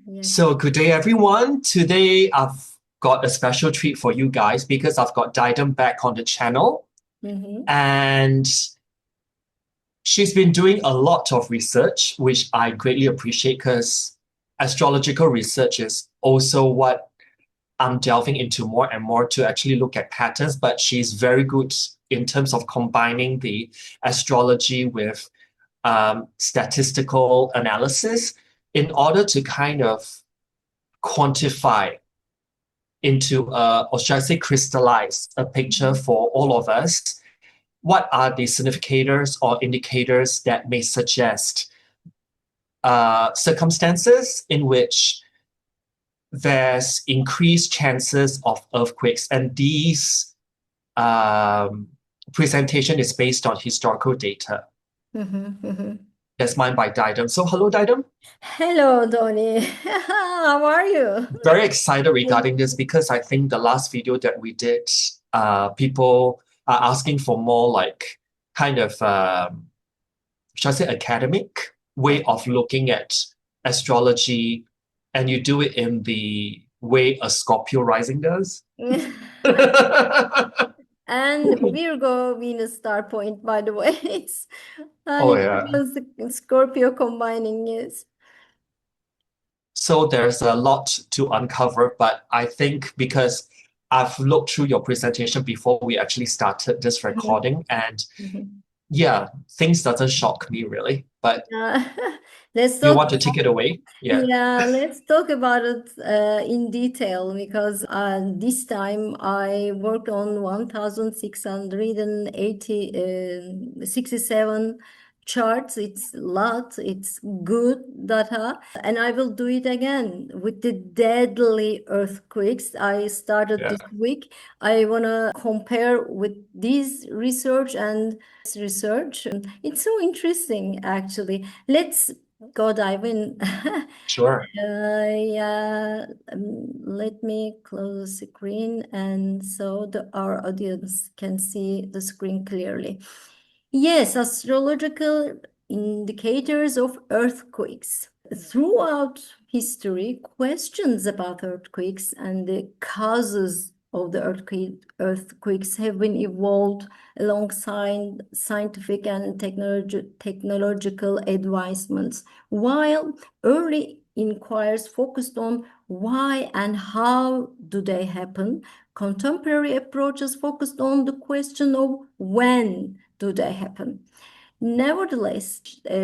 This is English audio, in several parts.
Yes. So, good day, everyone. Today, I've got a special treat for you guys because I've got Didem back on the channel, Mm-hmm. and she's been doing a lot of research, which I greatly appreciate because astrological research is also what I'm delving into more and more to actually look at patterns. But she's very good in terms of combining the astrology with statistical analysis in order to kind of quantify into or should I say crystallize a picture for all of us. What are the significators or indicators that may suggest circumstances in which there's increased chances of earthquakes? And these um, presentation is based on historical data. Mm-hmm. Mm-hmm. That's mine by Didem. So hello, Didem. Hello, Donny. How are you? Very excited Thank regarding this because I think the last video that we did, people are asking for more like kind of, should I say, academic way of looking at astrology, and you do it in the way a Scorpio rising does. And Virgo Venus star point, by the way. It's Oh, it yeah. was Scorpio combining, yes. So there's a lot to uncover, but I think because I've looked through your presentation before we actually started this Mhm. recording, and Mhm. yeah, things doesn't shock me really. But Uh, let's do you talk want to take it away? Yeah. Yeah, let's talk about it in detail because this time I worked on 1,667 charts. It's a lot, it's good data, and I will do it again with the deadly earthquakes. I started Yeah. this week. I want to compare with this research and this research. It's so interesting, actually. Let's go dive in. Sure. Yeah, let me close the screen and so our audience can see the screen clearly. Yes, astrological indicators of earthquakes. Throughout history, questions about earthquakes and the causes of the earthquakes have been evolved alongside scientific and technological advancements, while early inquiries focused on why and how do they happen. Contemporary approaches focused on the question of when do they happen. Nevertheless,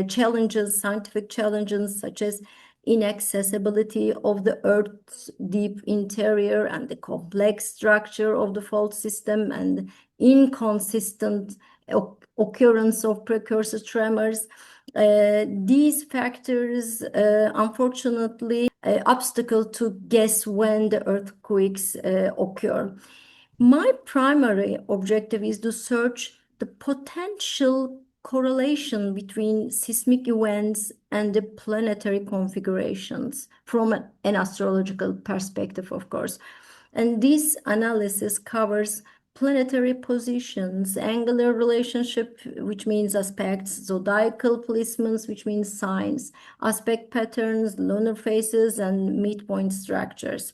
challenges, scientific challenges such as inaccessibility of the Earth's deep interior and the complex structure of the fault system and inconsistent occurrence of precursor tremors. These factors, unfortunately, obstacle to guess when the earthquakes occur. My primary objective is to search the potential correlation between seismic events and the planetary configurations from an astrological perspective, of course. And this analysis covers planetary positions, angular relationship, which means aspects, zodiacal placements, which means signs, aspect patterns, lunar phases, and midpoint structures.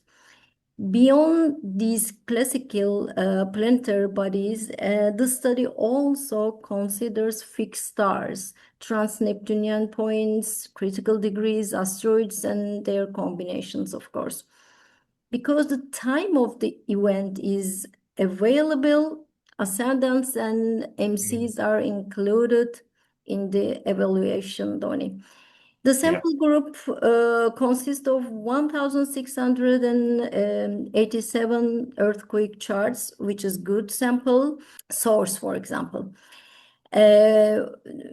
Beyond these classical planetary bodies, the study also considers fixed stars, transneptunian points, critical degrees, asteroids, and their combinations, of course. Because the time of the event is available, ascendants and Mm. MCs are included in the evaluation, Donny. The Yeah. sample group consists of 1,687 earthquake charts, which is good sample source, for example. Uh,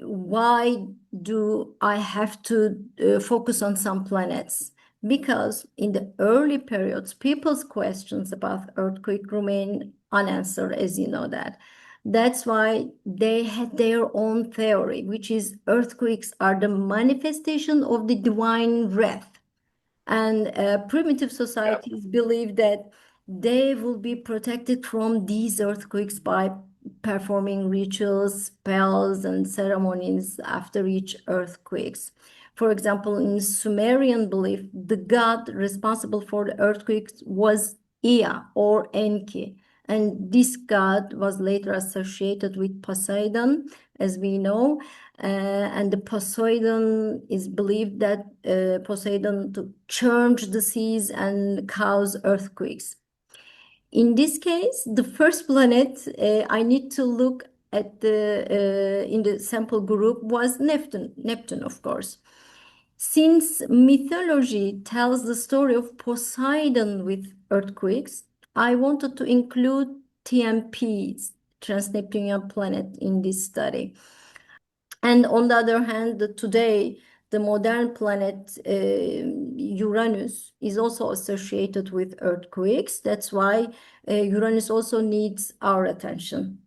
why do I have to focus on some planets? Because in the early periods, people's questions about earthquake remain unanswered, as you know that. That's why they had their own theory, which is earthquakes are the manifestation of the divine wrath. And primitive Yeah. societies believe that they will be protected from these earthquakes by performing rituals, spells, and ceremonies after each earthquakes. For example, in Sumerian belief, the god responsible for the earthquakes was Ea or Enki. And this god was later associated with Poseidon, as we know. And the Poseidon is believed that Poseidon to change the seas and cause earthquakes. In this case, the first planet I need to look at the in the sample group was Neptune. Neptune, of course. Since mythology tells the story of Poseidon with earthquakes, I wanted to include TMP, transneptunian planet, in this study. And on the other hand, today, the modern planet Uranus is also associated with earthquakes. That's why Uranus also needs our attention.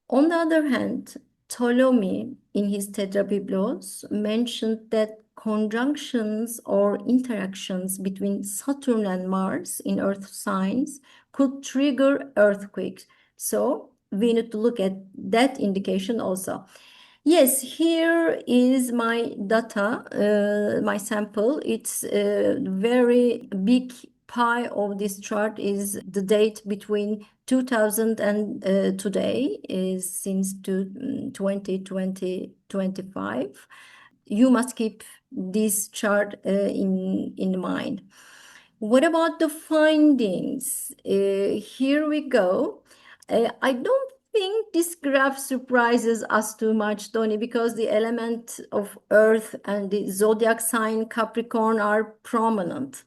On the other hand, Ptolemy, in his Tetrabiblos, mentioned that conjunctions or interactions between Saturn and Mars in Earth signs could trigger earthquakes. So we need to look at that indication also. Yes, here is my data, my sample. It's a very big pie of this chart is the date between 2000 and today is since 2025. You must keep this chart in mind. What about the findings? Here we go. I don't think this graph surprises us too much, Tony, because the element of Earth and the zodiac sign Capricorn are prominent.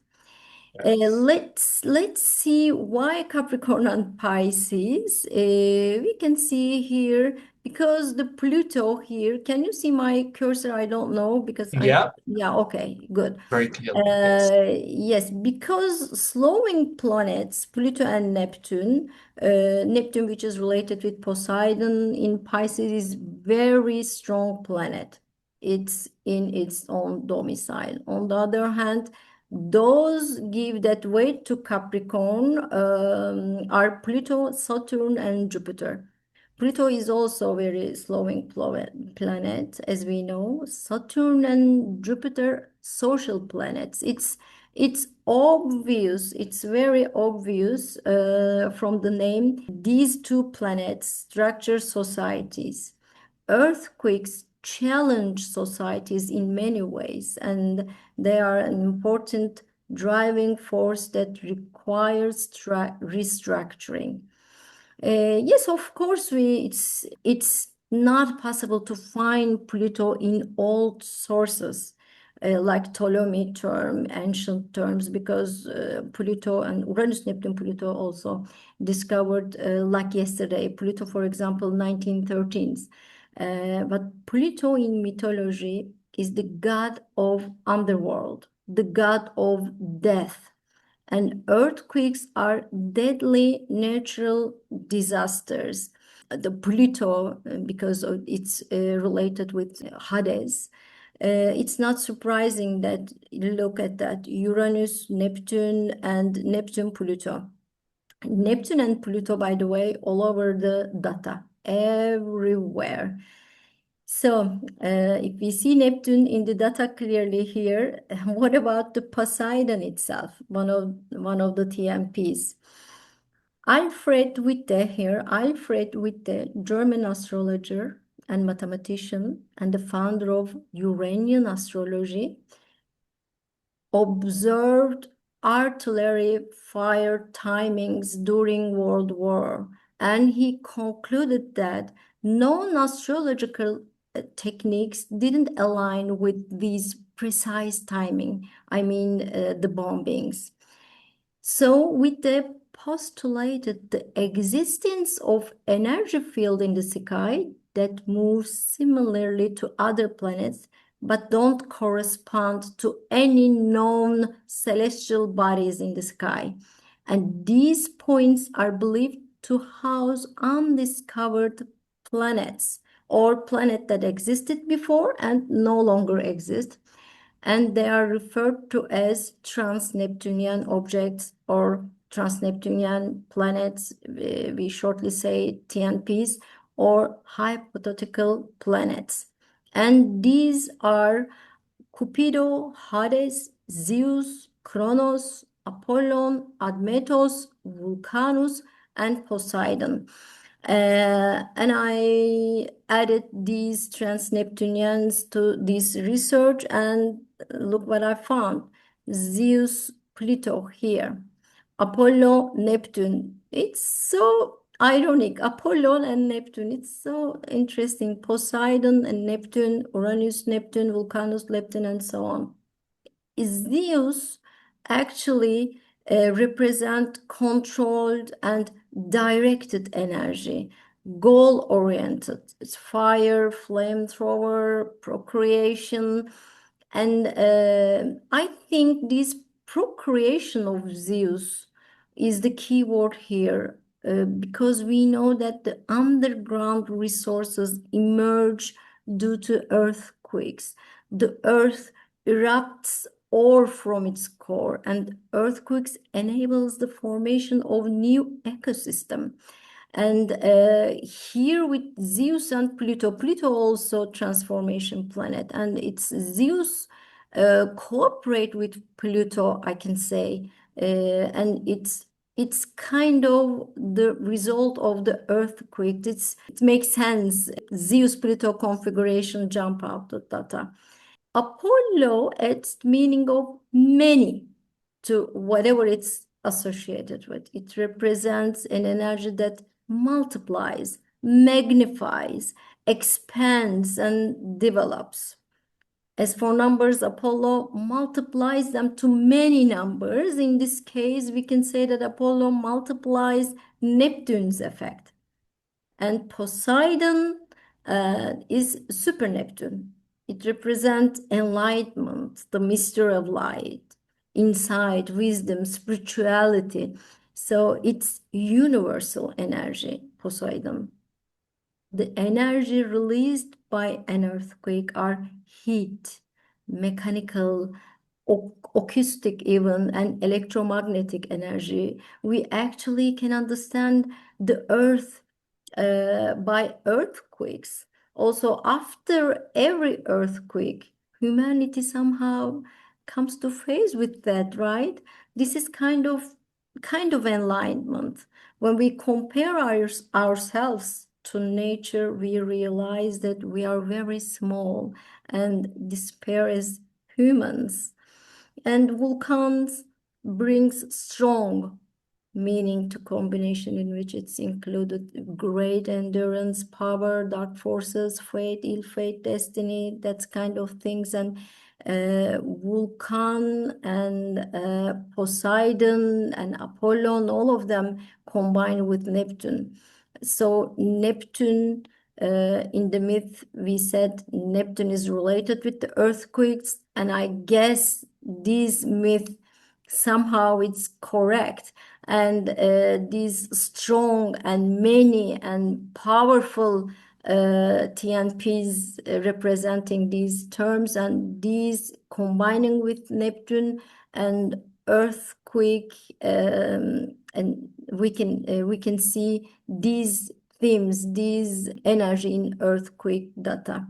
Let's see why Capricorn and Pisces. We can see here because the Pluto here. Can you see my cursor? I don't know because Yeah, yeah, okay, good. very clearly. Yes. Yes, because slowing planets, Pluto and Neptune, Neptune, which is related with Poseidon in Pisces, is very strong planet. It's in its own domicile. On the other hand, those give that weight to Capricorn are Pluto, Saturn, and Jupiter. Pluto is also very slowing planet, as we know. Saturn and Jupiter, social planets. It's obvious. It's very obvious from the name. These two planets structure societies. Earthquakes challenge societies in many ways, and they are an important driving force that requires restructuring. Yes, of course, it's not possible to find Pluto in old sources like Ptolemy term, ancient terms, because Pluto and Uranus, Neptune, Pluto also discovered like yesterday. Pluto, for example, 1913s. But Pluto in mythology is the god of underworld, the god of death. And earthquakes are deadly natural disasters. The Pluto, because it's related with Hades, it's not surprising that look at that Uranus, Neptune, and Neptune, Pluto. Neptune and Pluto, by the way, all over the data, everywhere. So if we see Neptune in the data clearly here, what about the Poseidon itself, one of the TMPs? Alfred Witte here, Alfred Witte, German astrologer and mathematician and the founder of Uranian astrology, observed artillery fire timings during World War, and he concluded that non-astrological techniques didn't align with these precise timing. I mean, the bombings. So with the postulated the existence of energy field in the sky that moves similarly to other planets but don't correspond to any known celestial bodies in the sky. And these points are believed to house undiscovered planets or planets that existed before and no longer exist. And they are referred to as transneptunian objects or transneptunian planets. We shortly say TNPs or hypothetical planets. And these are Cupido, Hades, Zeus, Kronos, Apollon, Admetos, Vulcanus, and Poseidon. And I added these transneptunians to this research, and look what I found. Zeus, Pluto here. Apollo, Neptune. It's so ironic. Apollo and Neptune. It's so interesting. Poseidon and Neptune, Uranus, Neptune, Vulcanus, Neptune, and so on. Zeus actually represent controlled and directed energy, goal-oriented. It's fire, flamethrower, procreation. And I think this procreation of Zeus is the key word here, because we know that the underground resources emerge due to earthquakes. The earth erupts ore from its core, and earthquakes enables the formation of new ecosystem. And here with Zeus and Pluto, Pluto also transformation planet, and it's Zeus cooperate with Pluto, I can say, and it's kind of the result of the earthquake. It makes sense. Zeus Pluto configuration jump out the data. Apollo adds meaning of many to whatever it's associated with. It represents an energy that multiplies, magnifies, expands, and develops. As for numbers, Apollo multiplies them to many numbers. In this case, we can say that Apollo multiplies Neptune's effect. And Poseidon is super Neptune. It represents enlightenment, the mystery of light, insight, wisdom, spirituality. So it's universal energy, Poseidon. The energy released by an earthquake are heat, mechanical, acoustic even, and electromagnetic energy. We actually can understand the earth by earthquakes. Also, after every earthquake, humanity somehow comes to face with that, right? This is kind of enlightenment. When we compare ourselves to nature, we realize that we are very small and despair as humans. And volcans brings strong meaning to combination in which it's included great endurance, power, dark forces, fate, ill fate, destiny, that's kind of things. And Vulcan and Poseidon and Apollon, all of them combined with Neptune. So Neptune, in the myth, we said Neptune is related with the earthquakes, and I guess this myth somehow it's correct. And these strong and many and powerful TNPs representing these terms, and these combining with Neptune and earthquake, and we can see these themes, these energy in earthquake data.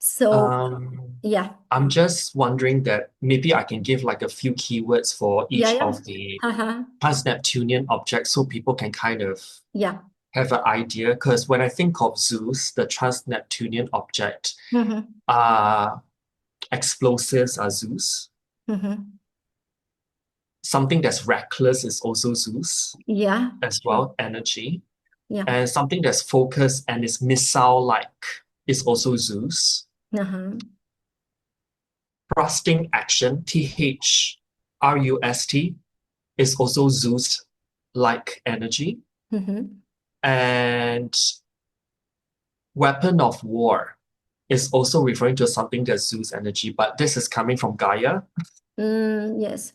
So yeah. I'm just wondering that maybe I can give like a few keywords for each Yeah. of the Uh-huh. trans-neptunian objects so people can kind of Yeah. have an idea. Because when I think of Zeus, the trans-neptunian object, Mm-hmm. explosives are Zeus. Mm-hmm. Something that's reckless is also Zeus Yeah. as well, energy. Yeah. And something that's focused and is missile-like is also Zeus. Uh-huh. Thrusting action, THRUST, is also Zeus-like energy. Mm-hmm. And weapon of war is also referring to something that's Zeus energy, but this is coming from Gaia. Yes.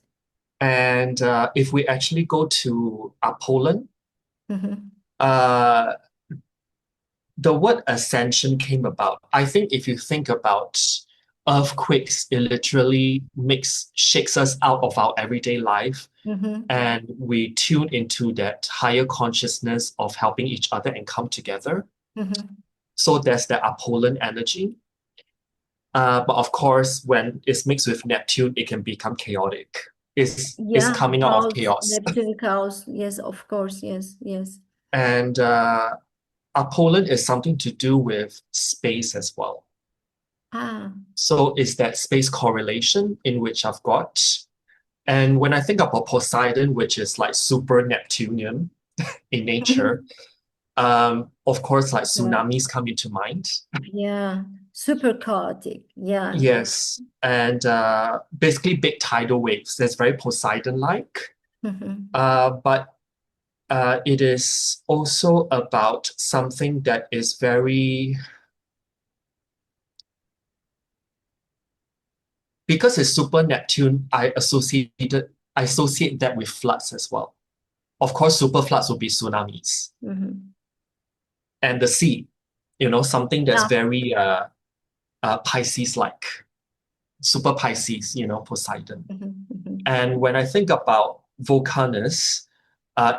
And if we actually go to Apollon, Mm-hmm. uh, the word ascension came about. I think if you think about earthquakes, it literally shakes us out of our everyday life, Mm-hmm. and we tune into that higher consciousness of helping each other and come together. Mm-hmm. So there's the Apollon energy. But of course, when it's mixed with Neptune, it can become chaotic. It's Yeah, coming out of cows, chaos. Neptune cows. Yes, of course. Yes, yes. And Apollon is something to do with space as well. Ah, So it's that space correlation in which I've got. And when I think about Poseidon, which is like super Neptunian in nature, of course, like yeah, tsunamis come into mind. yeah. Super chaotic. Yeah. Yes. And basically big tidal waves. That's very Poseidon-like. Mhm. But it is also about something that is very, because it's super Neptune, I associate that with floods as well. Of course, super floods will be tsunamis Mhm. and the sea, something that's Yeah. very Pisces-like, super Pisces, Poseidon. Mhm. Mhm. And when I think about Vulcanus,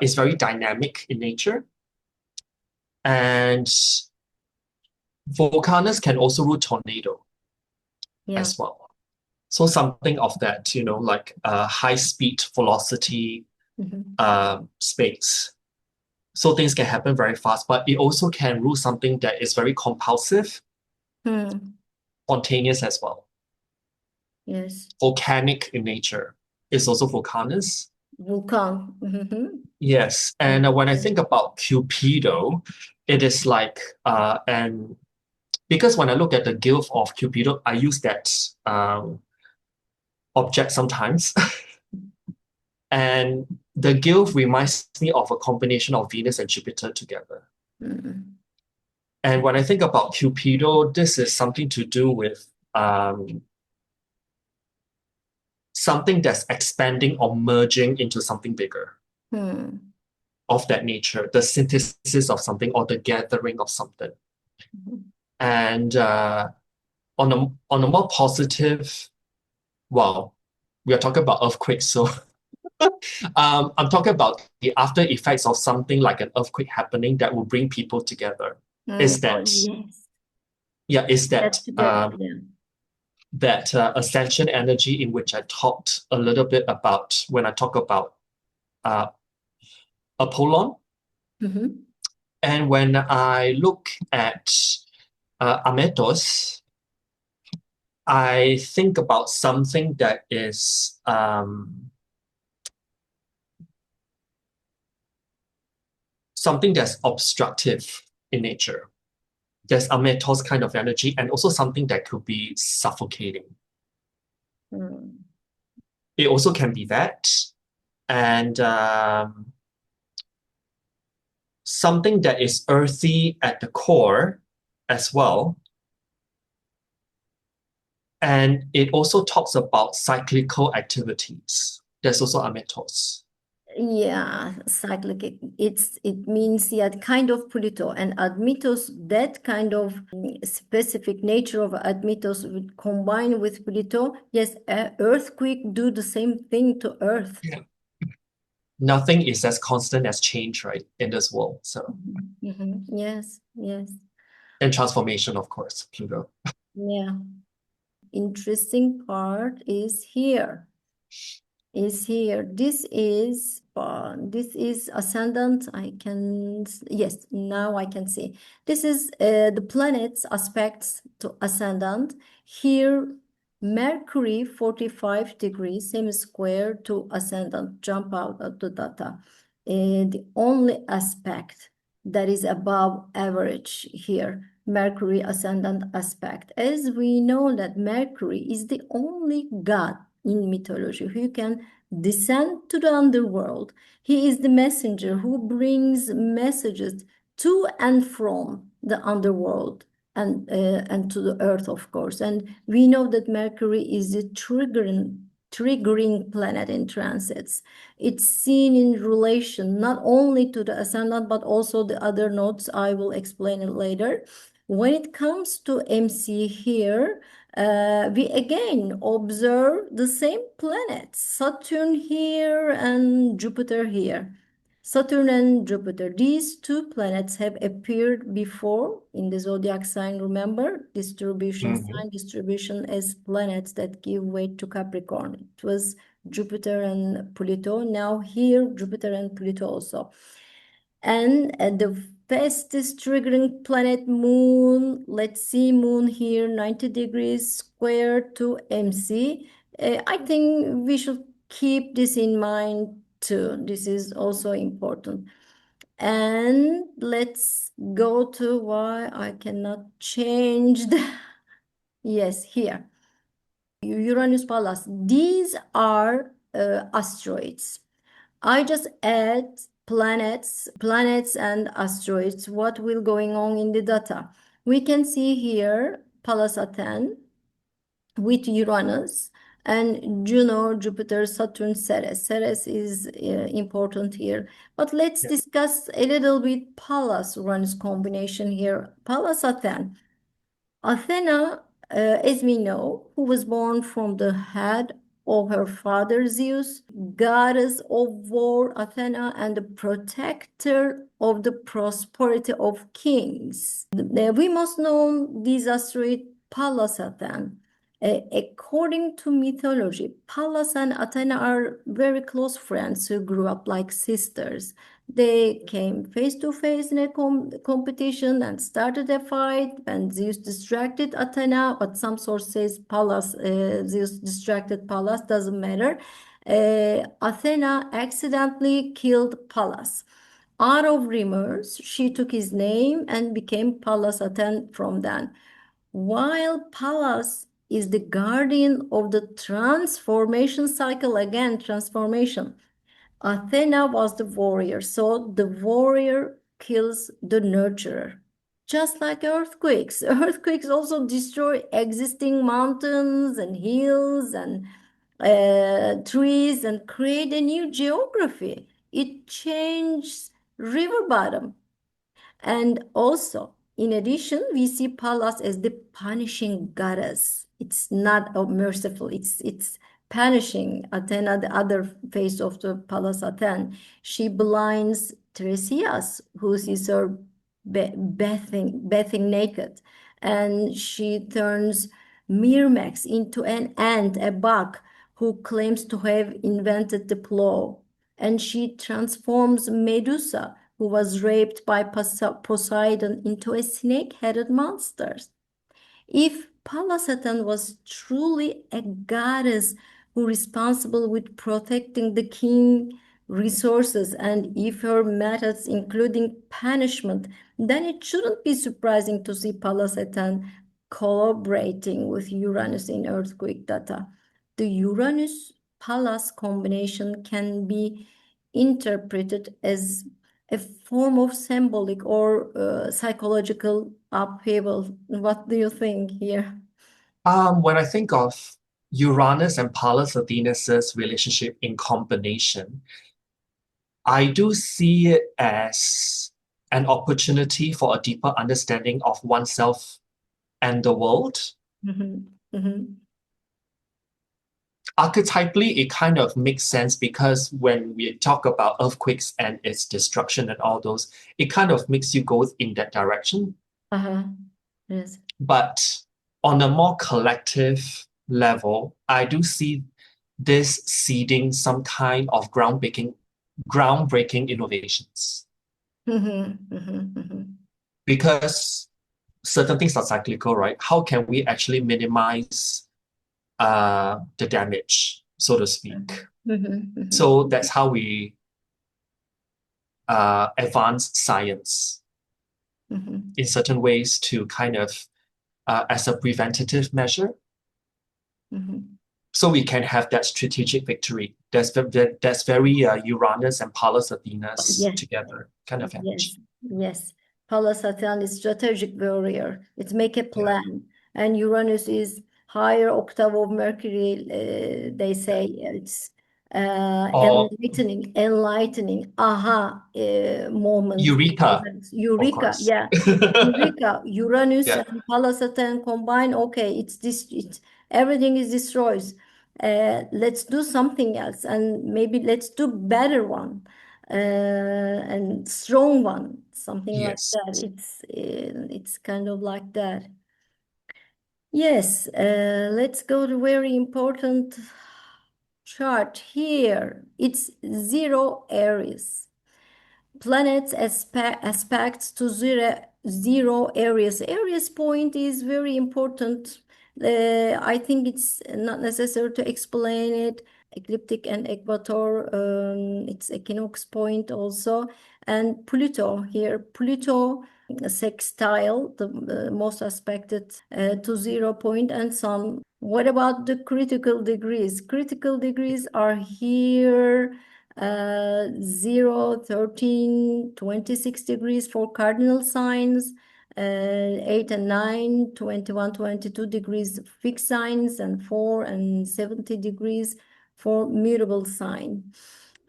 it's very dynamic in nature. And Vulcanus can also rule tornado Yeah. as well. So something of that, like high speed velocity Mhm. space. So things can happen very fast, but it also can rule something that is very compulsive, Hmm. spontaneous as well. Yes. Volcanic in nature is also Vulcanus. Vulcan. Mhm. Yes. Yes. And when I think about Cupido, it is like, and because when I look at the gift of Cupido, I use that object sometimes. And the gift reminds me of a combination of Venus and Jupiter together. Mhm. And when I think about Cupido, this is something to do with something that's expanding or merging into something bigger Hmm. of that nature, the synthesis of something or the gathering of something. Mhm. And on a more positive, well, we are talking about earthquakes, so I'm talking about the after effects of something like an earthquake happening that will bring people together. Hmm. Is Oh, that yes. yeah? Is Get that together. Yeah. ascension energy in which I talked a little bit about when I talk about uh, Apollon, Mhm. and when I look at Ametos, I think about something that is something that's obstructive in nature. There's Ametos kind of energy, and also something that could be suffocating. Hmm. It also can be that, and something that is earthy at the core as well. And it also talks about cyclical activities. There's also Ametos. Yeah, cyclic. It means yeah, kind of Pluto and Admetos. That kind of specific nature of Admetos would combine with Pluto. Yes, earthquake do the same thing to Earth. Yeah. Nothing is as constant as change, right, in this world. So, Mhm. Yes, yes, and transformation, of course, Pluto. yeah. Interesting part is here. This is ascendant. Yes, now I can see. This is the planets aspects to ascendant. Here, Mercury 45 degrees, same square to ascendant, jump out of the data. The only aspect that is above average here, Mercury ascendant aspect. As we know that Mercury is the only god in mythology who can descend to the underworld. He is the messenger who brings messages to and from the underworld and to the earth, of course. And we know that Mercury is a triggering planet in transits. It's seen in relation not only to the ascendant but also the other nodes. I will explain it later. When it comes to MC here, we again observe the same planets, Saturn here and Jupiter here. Saturn and Jupiter. These two planets have appeared before in the zodiac sign, remember? Distribution sign, distribution as planets that give weight to Capricorn. It was Jupiter and Pluto. Now here, Jupiter and Pluto also. And the fastest triggering planet, Moon. Let's see, Moon here, 90 degrees square to MC. I think we should keep this in mind too. This is also important. And let's go to why I cannot change the yes, here. Uranus Pallas. These are asteroids. I just add planets and asteroids, what will going on in the data. We can see here Pallas Athene with Uranus and Juno, Jupiter, Saturn, Ceres. Ceres is important here. But let's discuss a little bit Pallas Uranus combination here. Pallas Athene. Athena, as we know, who was born from the head of her father Zeus, goddess of war, Athena, and the protector of the prosperity of kings. We must know this asteroid Pallas Athena. According to mythology, Pallas and Athena are very close friends who grew up like sisters. They came face to face in a competition and started a fight when Zeus distracted Athena, but some source says Pallas, Zeus distracted Pallas, doesn't matter. Athena accidentally killed Pallas. Out of remorse, she took his name and became Pallas Athene from then. While Pallas is the guardian of the transformation cycle, again, transformation. Athena was the warrior, so the warrior kills the nurturer. Just like earthquakes. Earthquakes also destroy existing mountains and hills and trees and create a new geography. It changes river bottom. And also, in addition, we see Pallas as the punishing goddess. It's not merciful, it's punishing Athena, the other face of the Pallas Athene. She blinds Tiresias, who sees her bathing naked, and she turns Myrmex into an ant, a bug, who claims to have invented the plow. And she transforms Medusa, who was raped by Poseidon, into a snake-headed monster. If Pallas Athene was truly a goddess who responsible with protecting the king resources, and if her methods including punishment, then it shouldn't be surprising to see Pallas Athene collaborating with Uranus in earthquake data. The Uranus-Pallas combination can be interpreted as a form of symbolic or psychological upheaval. What do you think here? When I think of Uranus and Pallas Athena's relationship in combination, I do see it as an opportunity for a deeper understanding of oneself and the world. Archetypally, it kind of makes sense because when we talk about earthquakes and its destruction and all those, it kind of makes you go in that direction. Yes. But on a more collective level, I do see this seeding some kind of groundbreaking innovations. Because certain things are cyclical, right? How can we actually minimize the damage, so to speak? So that's how we advance science in certain ways to kind of as a preventative measure. So we can have that strategic victory. That's very Uranus and Pallas Athena's together kind of energy. Yes. Pallas Athene is strategic warrior. It make a plan. And Uranus is higher octave of Mercury. They say it's enlightening moment. Eureka. Eureka, yeah. Eureka, Uranus and Pallas Athene combine. Okay, it's everything is destroyed. Let's do something else, and maybe let's do better one. and strong one, something like Yes. that. It's kind of like that. Yes, let's go to very important chart here. It's zero Aries. Planets aspects to zero Aries. Aries point is very important. I think it's not necessary to explain it. Ecliptic and equator, it's equinox point also. And Pluto here, Pluto sextile, the most aspected to 0 point, and Sun. What about the critical degrees? Critical degrees are here 0, 13, 26 degrees for cardinal signs, 8 and 9, 21, 22 degrees fixed signs, and 4 and 70 degrees for mutable sign.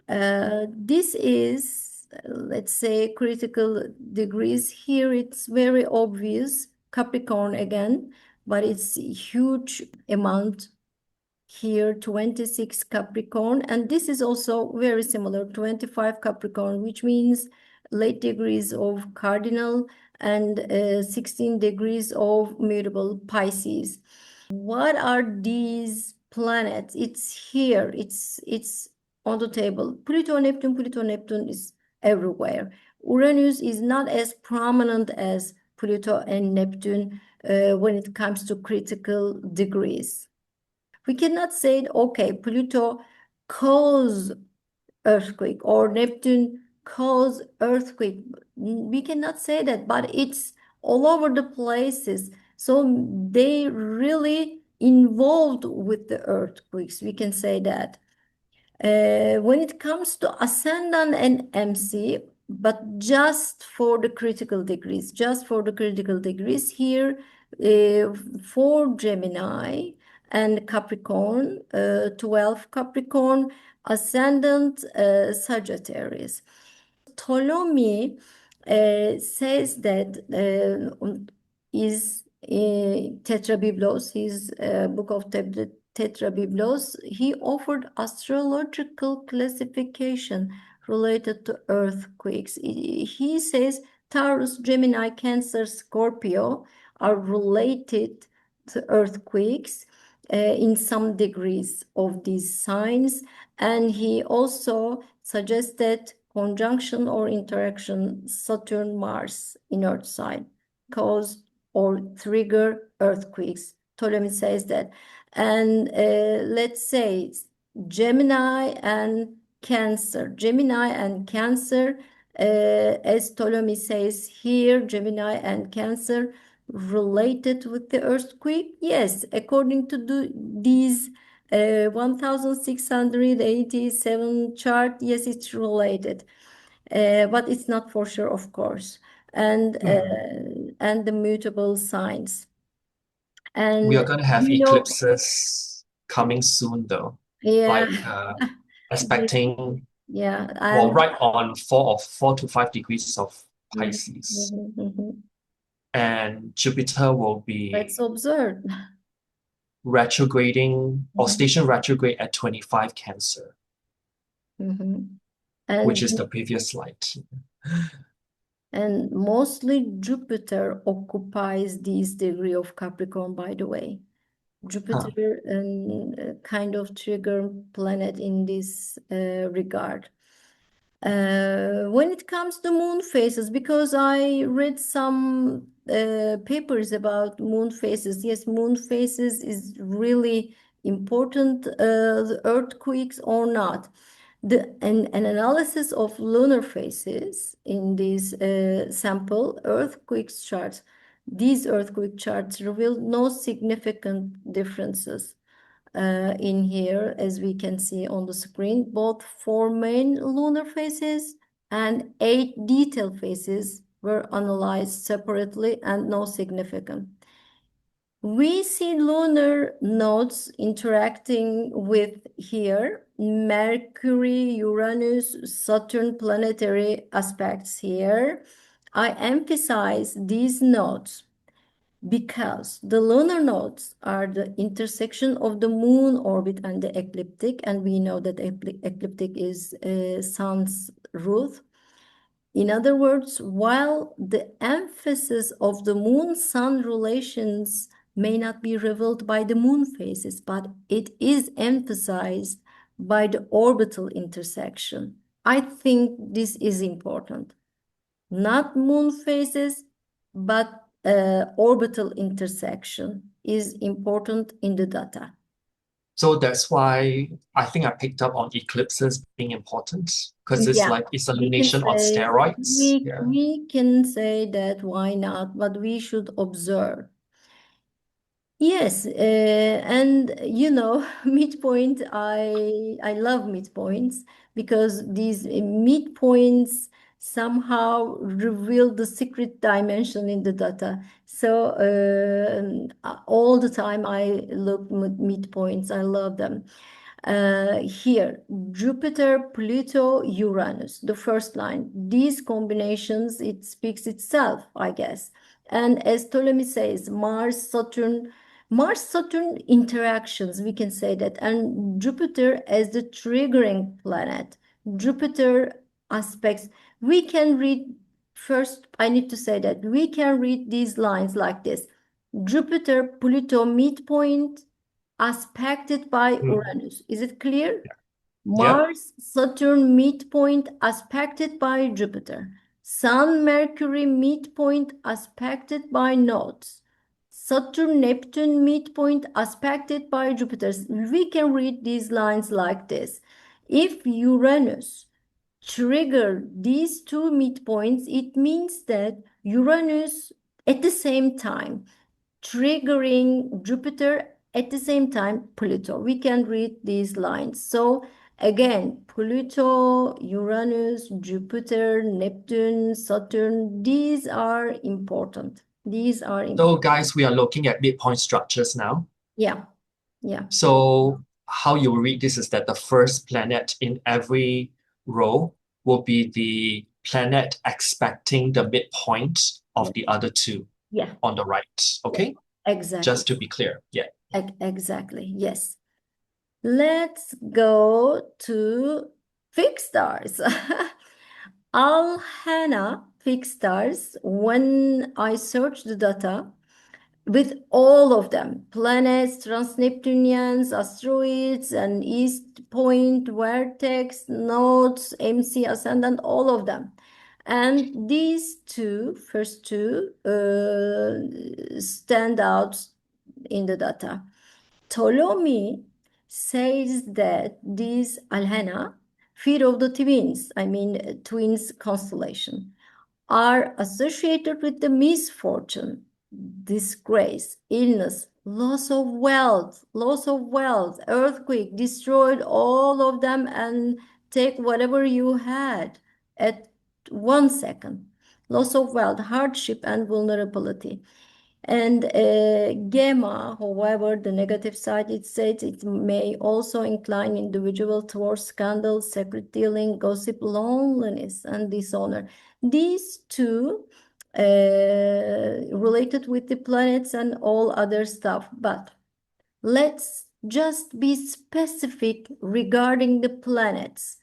This is, let's say, critical degrees. Here it's very obvious, Capricorn again, but it's a huge amount here, 26 Capricorn, and this is also very similar, 25 Capricorn, which means late degrees of cardinal and 16 degrees of mutable Pisces. What are these planets? It's here, it's on the table. Pluto, Neptune is everywhere. Uranus is not as prominent as Pluto and Neptune when it comes to critical degrees. We cannot say, okay, Pluto cause earthquake or Neptune cause earthquake. We cannot say that, but it's all over the places. So they really involved with the earthquakes. We can say that. When it comes to Ascendant and MC, but just for the critical degrees, here for Gemini and Capricorn, 12 Capricorn, Ascendant Sagittarius. Ptolemy says that is Tetrabiblos, his book of Tetrabiblos, he offered astrological classification related to earthquakes. He says Taurus, Gemini, Cancer, Scorpio are related to earthquakes in some degrees of these signs. And he also suggested conjunction or interaction Saturn-Mars in Earth side cause or trigger earthquakes. Ptolemy says that. And let's say Gemini and Cancer. As Ptolemy says here, Gemini and Cancer related with the earthquake? Yes, according to these 1687 chart, yes, it's related. But it's not for sure, of course. And the mutable signs. We are And going to have you know, eclipses coming soon, though. yeah, Like expecting, yeah, well, and right on 4 to 5 degrees of Pisces. mhm. And Jupiter will Let's be observe. retrograding or Mhm, station retrograde at 25 Cancer, mhm. which And is the previous slide. mostly Jupiter occupies this degree of Capricorn, by the way. Huh. Jupiter kind of trigger planet in this regard. When it comes to moon phases, because I read some papers about moon phases. Yes, moon phases is really important, the earthquakes or not. An analysis of lunar phases in these sample earthquake charts, these earthquake charts reveal no significant differences in here, as we can see on the screen, both 4 main lunar phases and 8 detail phases were analyzed separately and no significant. We see lunar nodes interacting with here Mercury, Uranus, Saturn planetary aspects here. I emphasize these nodes because the lunar nodes are the intersection of the moon orbit and the ecliptic, and we know that ecliptic is sun's root. In other words, while the emphasis of the moon-sun relations may not be revealed by the moon phases, but it is emphasized by the orbital intersection. I think this is important. Not moon phases, but orbital intersection is important in the data. So that's why I think I picked up on eclipses being important because it's Yeah, like it's a we can lunation on say steroids. Yeah. we can say that, why not? But we should observe. Yes, and midpoint, I love midpoints because these midpoints somehow reveal the secret dimension in the data. So all the time I look at midpoints. I love them. Here, Jupiter, Pluto, Uranus, the first line. These combinations, it speaks itself, I guess. And as Ptolemy says, Mars-Saturn interactions, we can say that, and Jupiter as the triggering planet. Jupiter aspects, we can read, first, I need to say that we can read these lines like this. Jupiter, Pluto, midpoint, aspected by Uranus. Is it clear? Yep. Mars, Saturn, midpoint, aspected by Jupiter. Sun, Mercury, midpoint, aspected by nodes. Saturn, Neptune, midpoint, aspected by Jupiter. We can read these lines like this. If Uranus trigger these two midpoints, it means that Uranus at the same time triggering Jupiter, at the same time Pluto. We can read these lines. So again, Pluto, Uranus, Jupiter, Neptune, Saturn, these are important. These are So important. guys, we are looking at midpoint structures now. Yeah, yeah. So how you read this is that the first planet in every row will be the planet expecting the midpoint of the other two Yeah, on the right. Okay? exactly. Just to be clear. Yeah. Exactly. Yes. Let's go to fixed stars. Al-Hana fixed stars, when I search the data with all of them, planets, transneptunians, asteroids, and east point, vertex, nodes, MC, ascendant, all of them. And these first two, stand out in the data. Ptolemy says that these Alhena, feet of the twins, I mean twins constellation, are associated with the misfortune, disgrace, illness, loss of wealth, earthquake, destroyed all of them and take whatever you had at 1 second. Loss of wealth, hardship, and vulnerability. And gamma, however, the negative side, it says it may also incline individual towards scandal, secret dealing, gossip, loneliness, and dishonor. These two related with the planets and all other stuff. But let's just be specific regarding the planets.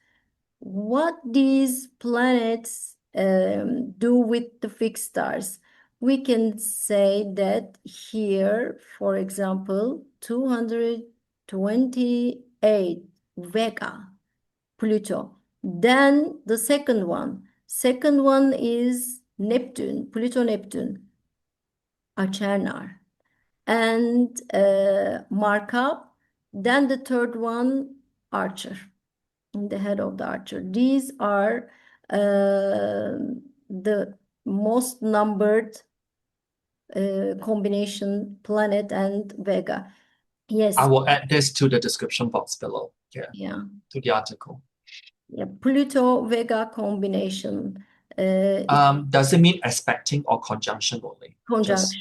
What these planets do with the fixed stars? We can say that here, for example, 228 Vega, Pluto. Then the second one is Neptune, Pluto Neptune, Achernar, and Markup. Then the third one, Archer, in the head of the Archer. These are the most numbered combination, planet and Vega. Yes. I will add this to the description box below. Yeah. Yeah. To the article. Yeah. Pluto Vega combination. Does it mean aspecting or conjunction only? Just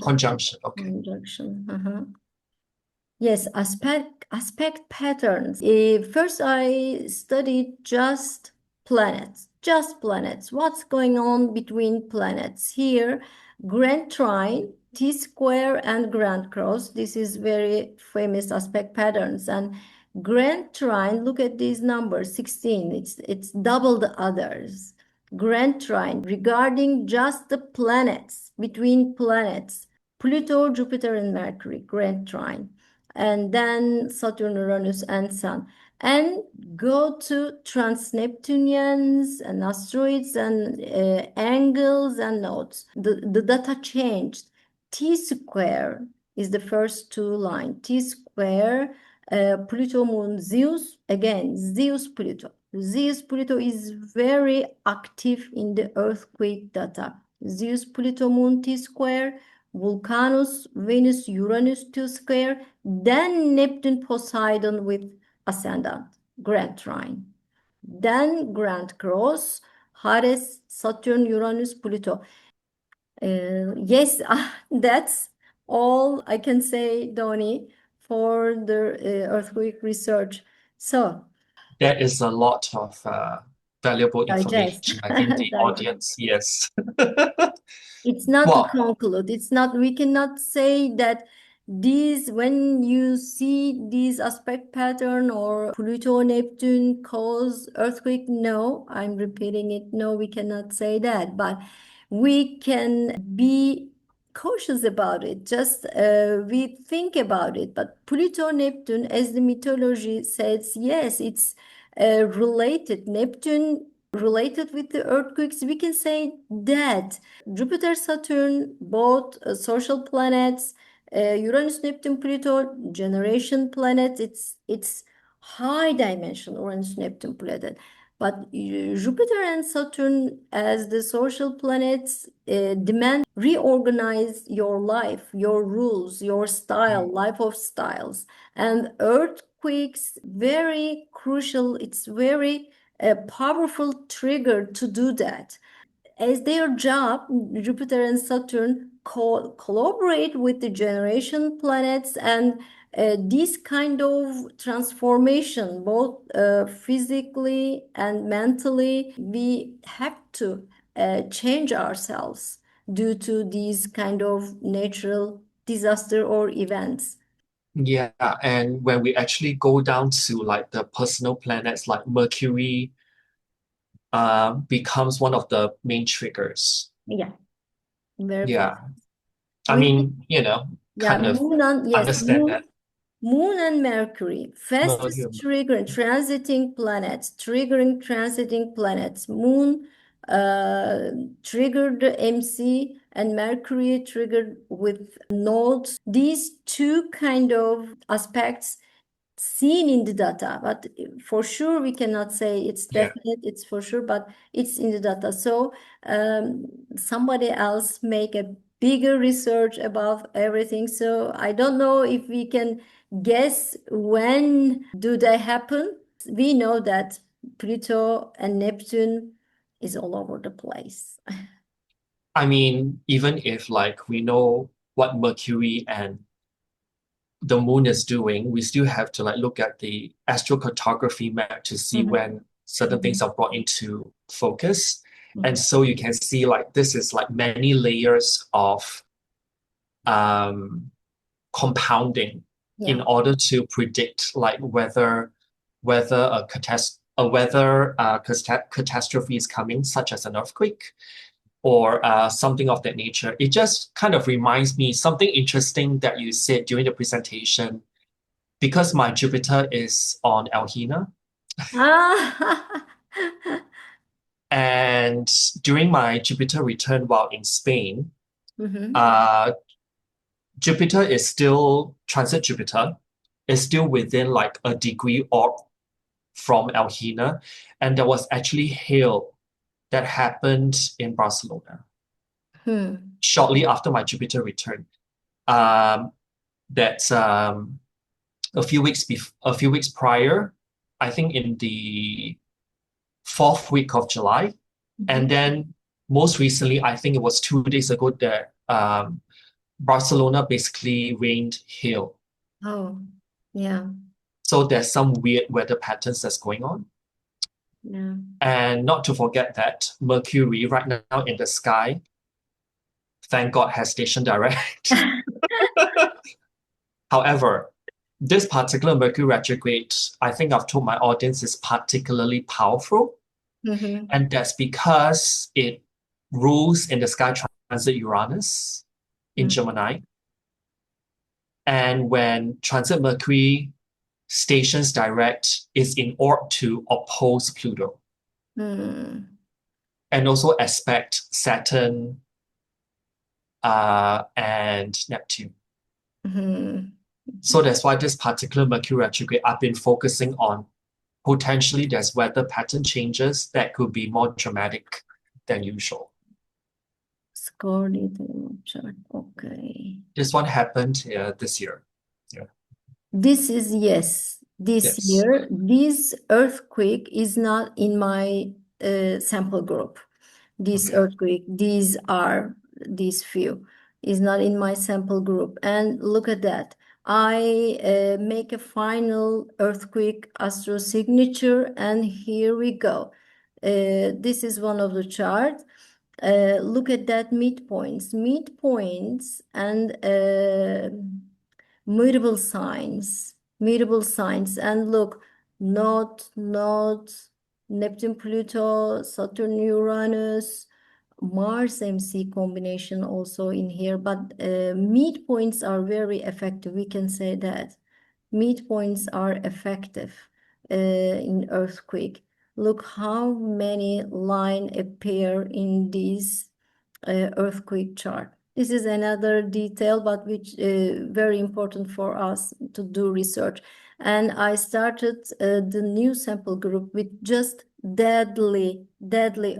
Conjunction. Okay. Conjunction. Yes, aspect patterns. First, I studied just planets. What's going on between planets? Here, Grand trine, T-square, and grand cross. This is very famous aspect patterns. And grand trine, look at these numbers, 16. It's double the others. Grand trine, regarding just the planets, between planets, Pluto, Jupiter, and Mercury, grand trine. And then Saturn, Uranus, and Sun. And go to transneptunians and asteroids and angles and nodes. The data changed. T square is the first two line. T square, Pluto, Moon, Zeus. Again, Zeus, Pluto. Zeus, Pluto is very active in the earthquake data. Zeus, Pluto, Moon, T square. Vulcanus, Venus, Uranus, T square. Then Neptune, Poseidon with ascendant, grand trine. Then grand cross, Aries, Saturn, Uranus, Pluto. Yes, that's all I can say, Donny, for the earthquake research. So, That is a lot of valuable digest, information. I think the digest. audience, yes. It's not to Well, conclude. It's not, we cannot say that these, when you see these aspect pattern or Pluto, Neptune cause earthquake, no, I'm repeating it. No, we cannot say that, but we can be cautious about it. Just we think about it. But Pluto, Neptune, as the mythology says, yes, it's related. Neptune related with the earthquakes. We can say that Jupiter, Saturn, both social planets, Uranus, Neptune, Pluto, generation planets. It's high dimension Uranus, Neptune, Pluto. But Jupiter and Saturn as the social planets demand reorganize your life, your rules, your style, life of styles. And earthquakes, very crucial. It's very a powerful trigger to do that. As their job, Jupiter and Saturn collaborate with the generation planets, and this kind of transformation, both physically and mentally, we have to change ourselves due to these kind of natural disaster or events. yeah, and when we actually go down to like the personal planets like Mercury, becomes one of the main triggers. Yeah, very Yeah, positive. I We, mean, yeah, kind of moon and yes, understand that. Moon and Mercury, Mercury, fastest triggering transiting planets. Moon uh, triggered MC and Mercury triggered with nodes. These two kind of aspects seen in the data, but for sure we cannot say it's yeah. definite, it's for sure, but it's in the data. So somebody else make a bigger research about everything. So I don't know if we can guess when do they happen. We know that Pluto and Neptune is all over the place. I mean, even if like we know what Mercury and the moon is doing, we still have to like look at the astrocartography map to see Mhm, when certain things mhm, are brought into focus. And mhm. so you can see like this is like many layers of um, compounding in Yeah. order to predict like whether a catastrophe is coming, such as an earthquake or something of that nature. It just kind of reminds me something interesting that you said during the presentation. Because my Jupiter is on Alhina, Ah. and during my Jupiter return while in Spain, Mhm. uh, Jupiter is still transit Jupiter is still within like a degree orb from Alhina, and there was actually hail that happened in Barcelona Hmm. shortly after my Jupiter return. Um, that a few weeks prior, I think in the fourth week of July, and Mhm. then most recently, I think it was 2 days ago that Barcelona basically rained hail. Oh, yeah, So there's some weird weather patterns that's going on. yeah. And not to forget that Mercury right now in the sky thank God, has station direct. However, this particular Mercury retrograde, I think I've told my audience, is particularly powerful. Mm-hmm. And that's because it rules in the sky transit Uranus in Gemini. And when transit Mercury stations direct is in orb to oppose Pluto Mm-hmm. and also aspect Saturn and Neptune. Mm-hmm. So that's why this particular Mercury retrograde, I've been focusing on potentially there's weather pattern changes that could be more dramatic than usual. Scored chart. Okay. This one happened this year. Yeah. This is, yes, this Yes. year, this earthquake is not in my sample group. This Okay. earthquake, these few, is not in my sample group. And look at that. I make a final earthquake astro signature, and here we go. This is one of the charts. Look at that midpoints and mutable signs, and look, not Neptune, Pluto, Saturn, Uranus, Mars, MC combination also in here, but midpoints are very effective. We can say that midpoints are effective in earthquake. Look how many line appear in this earthquake chart. This is another detail, but which very important for us to do research. And I started the new sample group with just deadly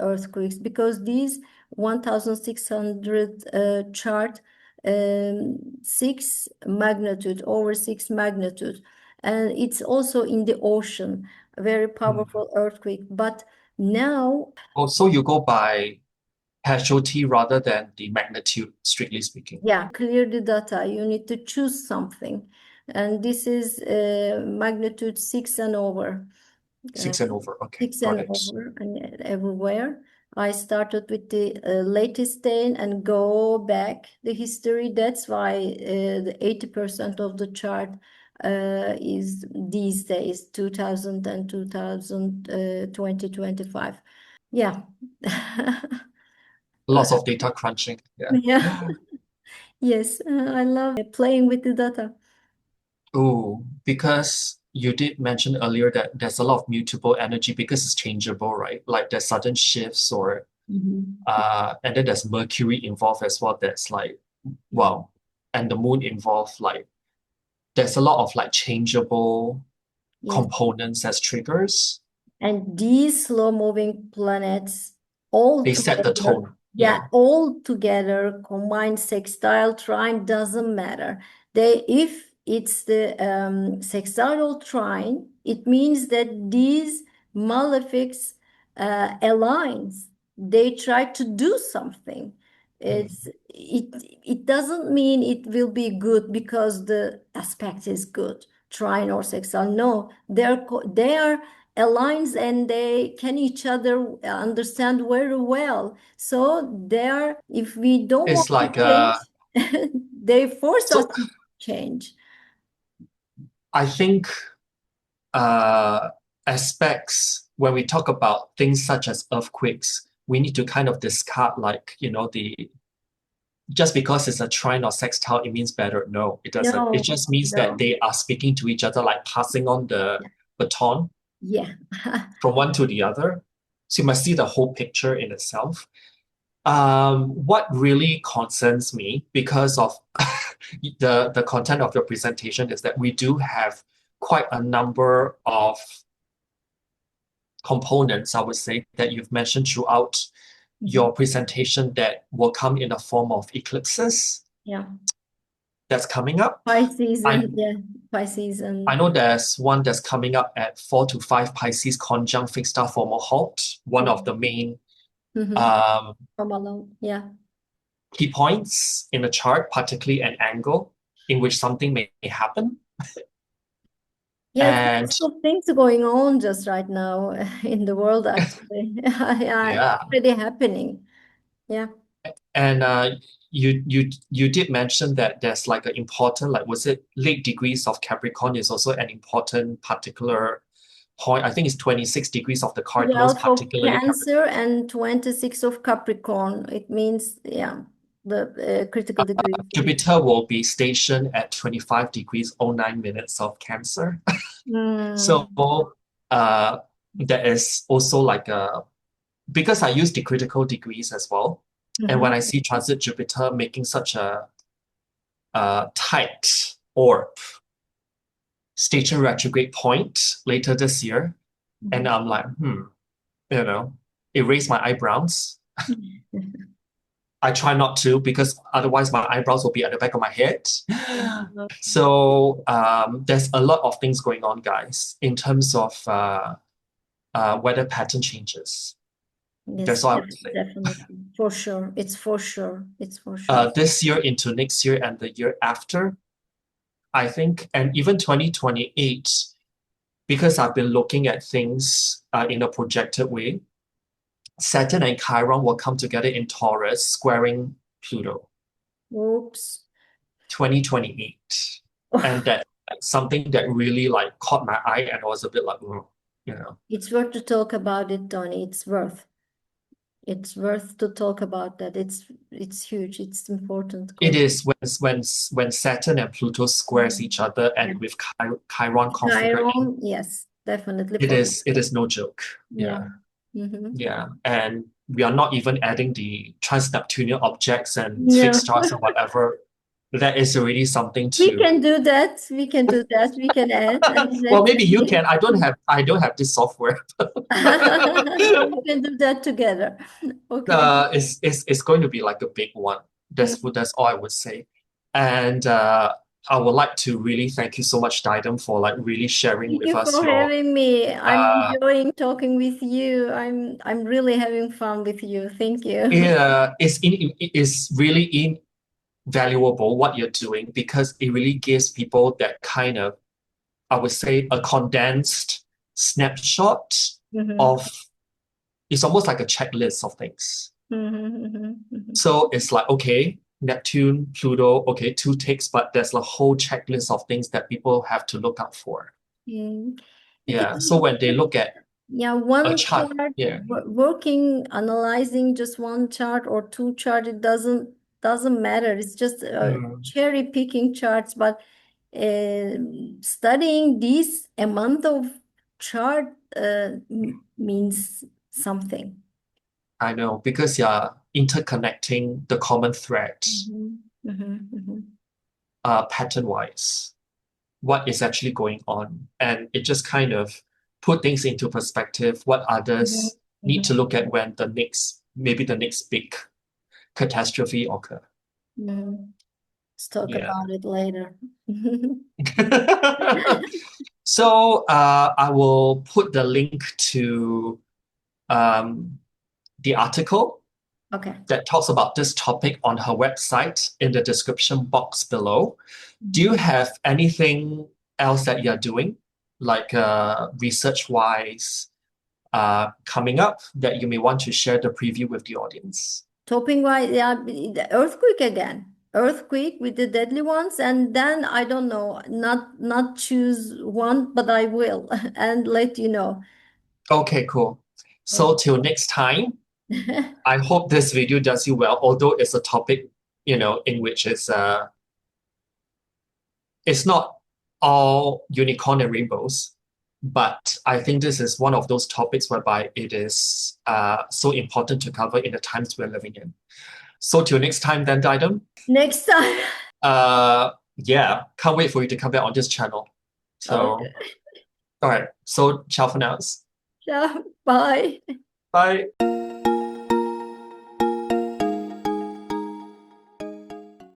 earthquakes, because these 1600 chart, 6 magnitude, over 6 magnitude, and it's also in the ocean, a very powerful earthquake. But now, Oh, so you go by casualty rather than the magnitude, strictly speaking. yeah, clear the data. You need to choose something. And this is magnitude 6 and over. Uh, 6 and over. Okay, 6 got and it. over and everywhere. I started with the latest day and go back the history. That's why the 80% of the chart is these days, 2000 and 2025. Yeah. Lots of data crunching. Yeah. Yeah. Yes, I love playing with the data. Oh, because you did mention earlier that there's a lot of mutable energy because it's changeable, right? Like there's sudden shifts or Mhm. and then there's Mercury involved as well. That's like, wow. And the moon involved, like there's a lot of like changeable Yes. components as triggers. And these slow-moving planets all They set the together, tone. yeah, Yeah. all together, combined sextile trine, doesn't matter. If it's the sextile trine, it means that these malefics aligns. They try to do something. Mm. It doesn't mean it will be good because the aspect is good, trine or sextile. No, they are aligns, and they can each other understand very well. So there, if we don't It's want to like change, they force us so to change. I think uh, aspects when we talk about things such as earthquakes, we need to kind of discard like, the just because it's a trine or sextile, it means better. No, it doesn't. It No, just means that no. they are speaking to each other, like passing on the baton Yeah. from one to the other. So you must see the whole picture in itself. What really concerns me because of the content of your presentation is that we do have quite a number of components, I would say, that you've mentioned throughout Mhm. your presentation that will come in the form of eclipses Yeah. that's coming up. Pisces I and yeah, Pisces I and know there's one that's coming up at 4 to 5 Pisces conjunct fixed star formal halt, one of the main mm-hmm. um, From alone. Yeah. key points in the chart, particularly an angle in which something may happen. Yes, And lots of things going on just right now in the world, actually. Yeah, yeah, already happening. Yeah. and you did mention that there's like an important, like, was it late degrees of Capricorn is also an important particular point. I think it's 26 degrees of the cardinals, 12 of particularly Cancer and 26 of Capricorn. It means, yeah, the critical degree. Jupiter will be stationed at 25 degrees 09 minutes of Cancer. So uh, there is also like a, because I use the critical degrees as well. And when I see transit Jupiter making such a tight orb station retrograde point later this year, and I'm like, erase my eyebrows. I try not to because otherwise my eyebrows will be at the back of my head. So there's a lot of things going on, guys, in terms of weather pattern changes. Yes, that's all I would say. definitely. For sure. It's for sure. It's for sure. This year into next year and the year after, I think, and even 2028, because I've been looking at things in a projected way, Saturn and Chiron will come together in Taurus, squaring Pluto. Oops. 2028. And that's something that really like caught my eye and I was a bit like, It's worth to talk about it, Donny. It's worth. It's worth to talk about that. It's huge. It's important. It is when Saturn and Pluto squares each other and with Chiron configured. Chiron, yes, definitely. It is no joke. Yeah. Yeah. And we are not even adding the transneptunian objects and fixed stars or whatever. That is already something to. We can do that. We can do that. We can add. Well, maybe you can. I don't have this software. We can do that together. Okay. It's going to be like a big one. That's all I would say. And I would like to really thank you so much, Didem, for like really sharing with us. Thank you for having me. I'm enjoying talking with you. I'm really having fun with you. Thank you. Yeah, it's really invaluable what you're doing because it really gives people that kind of, I would say, a condensed snapshot of. It's almost like a checklist of things. So it's like, okay, Neptune, Pluto, okay, 2 ticks, but there's a whole checklist of things that people have to look out for. Yeah. So when they look at one chart, working, analyzing just one chart or 2 charts, it doesn't matter. It's just cherry picking charts, but studying this a month of chart means something. I know, because you're interconnecting the common thread pattern-wise, what is actually going on. And it just kind of put things into perspective, what others need to look at when maybe the next big catastrophe occur. Let's talk about it later. So I will put the link to the article that talks about this topic on her website in the description box below. Do you have anything else that you're doing, like research-wise, coming up that you may want to share the preview with the audience? Topping-wise, the earthquake again. Earthquake with the deadly ones, and then I don't know, not choose one, but I will and let you know. Okay, cool. So till next time, I hope this video does you well, although it's a topic, in which it's not all unicorn and rainbows, but I think this is one of those topics whereby it is so important to cover in the times we're living in. So till next time then, Didem. Next time. Yeah, can't wait for you to come back on this channel. So, all right. So ciao for now. Ciao. Bye. Bye.